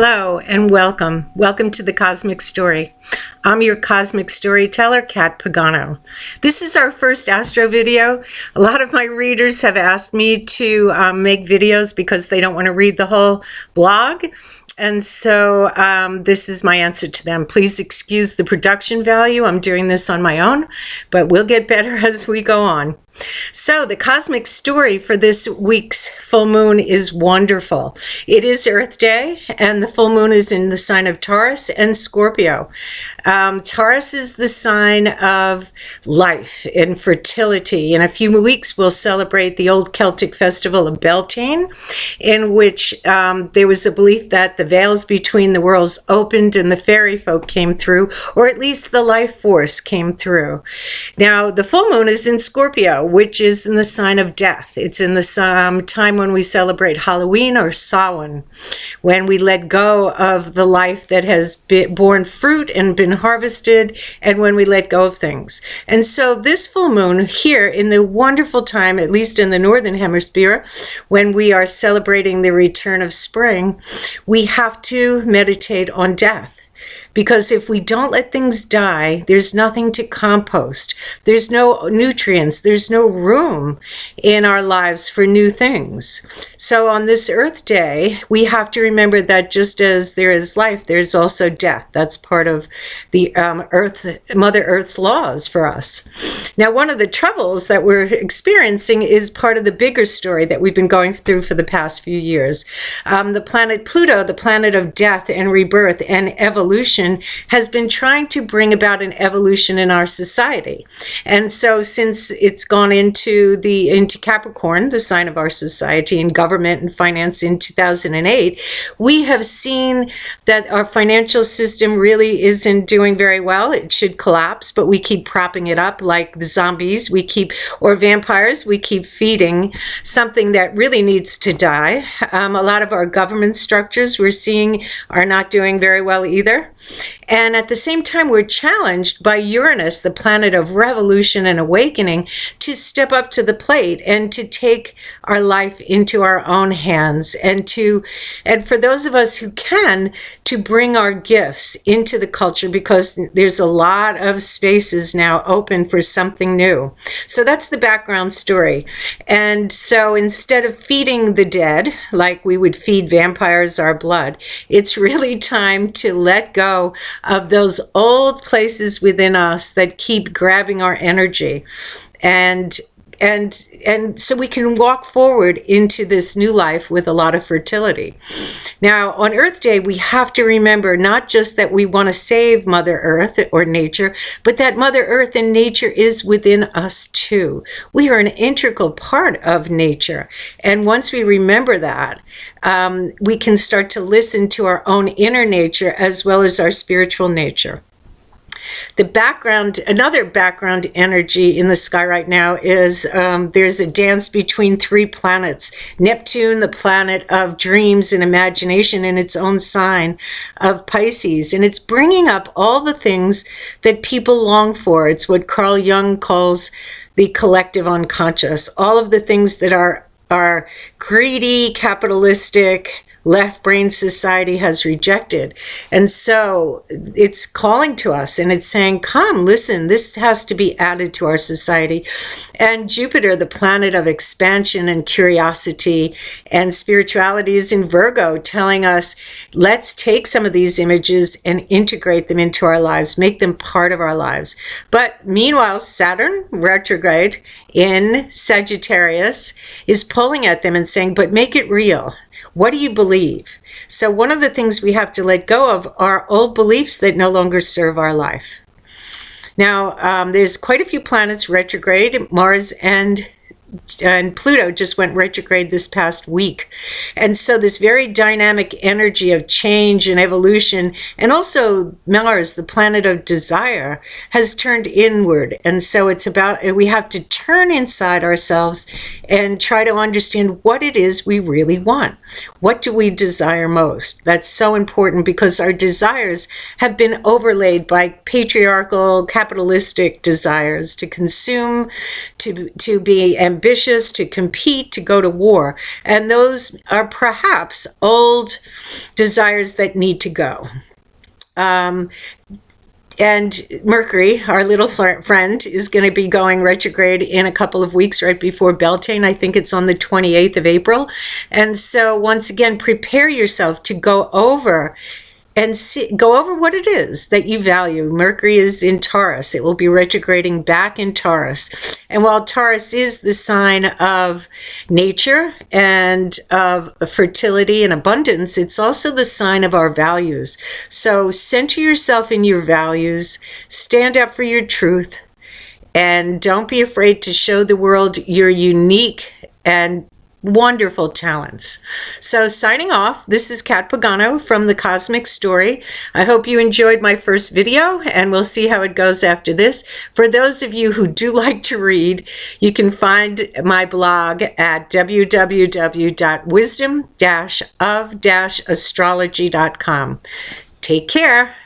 Hello and welcome. Welcome to the Cosmic Story. I'm your cosmic storyteller, Kat Pagano. This is our first astro video. A lot of my readers have asked me to make videos because they don't want to read the whole blog. And so this is my answer to them. Please excuse the production value. I'm doing this on my own, but we'll get better as we go on. So the cosmic story for this week's full moon is wonderful. It is Earth Day, and the full moon is in the sign of Taurus and Scorpio. Taurus is the sign of life and fertility. In a few weeks, we'll celebrate the old Celtic festival of Beltane, in which there was a belief that the veils between the worlds opened and the fairy folk came through, or at least the life force came through. Now, the full moon is in Scorpio, which is in the sign of death. It's in the time when we celebrate Halloween or Samhain, when we let go of the life that has borne fruit and been harvested, and when we let go of things. And so this full moon here in the wonderful time, at least in the Northern Hemisphere, when we are celebrating the return of spring, we have to meditate on death. Because if we don't let things die, there's nothing to compost. There's no nutrients. There's no room in our lives for new things. So on this Earth Day, we have to remember that just as there is life, there's also death. That's part of the Mother Earth's laws for us. Now, one of the troubles that we're experiencing is part of the bigger story that we've been going through for the past few years. The planet Pluto, the planet of death and rebirth and evolution, has been trying to bring about an evolution in our society. And so since it's gone into Capricorn, the sign of our society, and government and finance in 2008, we have seen that our financial system really isn't doing very well. It should collapse, but we keep propping it up like the zombies, or vampires. We keep feeding something that really needs to die. A lot of our government structures we're seeing are not doing very well either. And at the same time, we're challenged by Uranus, the planet of revolution and awakening, to step up to the plate and to take our life into our own hands, and for those of us who can, to bring our gifts into the culture, because there's a lot of spaces now open for something new. So that's the background story. And so instead of feeding the dead, like we would feed vampires our blood, it's really time to let go of those old places within us that keep grabbing our energy, and so we can walk forward into this new life with a lot of fertility. Now, on Earth Day, we have to remember not just that we want to save Mother Earth or nature, but that Mother Earth and nature is within us too. We are an integral part of nature. And once we remember that, we can start to listen to our own inner nature as well as our spiritual nature. Another background energy in the sky right now is there's a dance between three planets. Neptune, the planet of dreams and imagination, in its own sign of Pisces. And it's bringing up all the things that people long for. It's what Carl Jung calls the collective unconscious. All of the things that are greedy, capitalistic, left brain society has rejected. And so it's calling to us, and it's saying, come, listen, this has to be added to our society. And Jupiter, the planet of expansion and curiosity and spirituality, is in Virgo, telling us, let's take some of these images and integrate them into our lives, make them part of our lives. But meanwhile, Saturn retrograde in Sagittarius is pulling at them and saying, but make it real. What do you believe? So one of the things we have to let go of are old beliefs that no longer serve our life. Now, there's quite a few planets retrograde. Mars and Pluto just went retrograde this past week. And so this very dynamic energy of change and evolution, and also Mars, the planet of desire, has turned inward. And so it's about, we have to turn turn inside ourselves and try to understand what it is we really want. What do we desire most? That's so important because our desires have been overlaid by patriarchal, capitalistic desires to consume, to be ambitious, to compete, to go to war. And those are perhaps old desires that need to go. And Mercury, our little friend, is going to be going retrograde in a couple of weeks right before Beltane. I think it's on the 28th of April. And so once again, prepare yourself to go over and go over what it is that you value. Mercury is in Taurus. It will be retrograding back in Taurus. And while Taurus is the sign of nature and of fertility and abundance, it's also the sign of our values. So center yourself in your values, stand up for your truth, and don't be afraid to show the world your unique and wonderful talents. So signing off, this is Kat Pagano from The Cosmic Story. I hope you enjoyed my first video, and we'll see how it goes after this. For those of you who do like to read, you can find my blog at www.wisdom-of-astrology.com. Take care.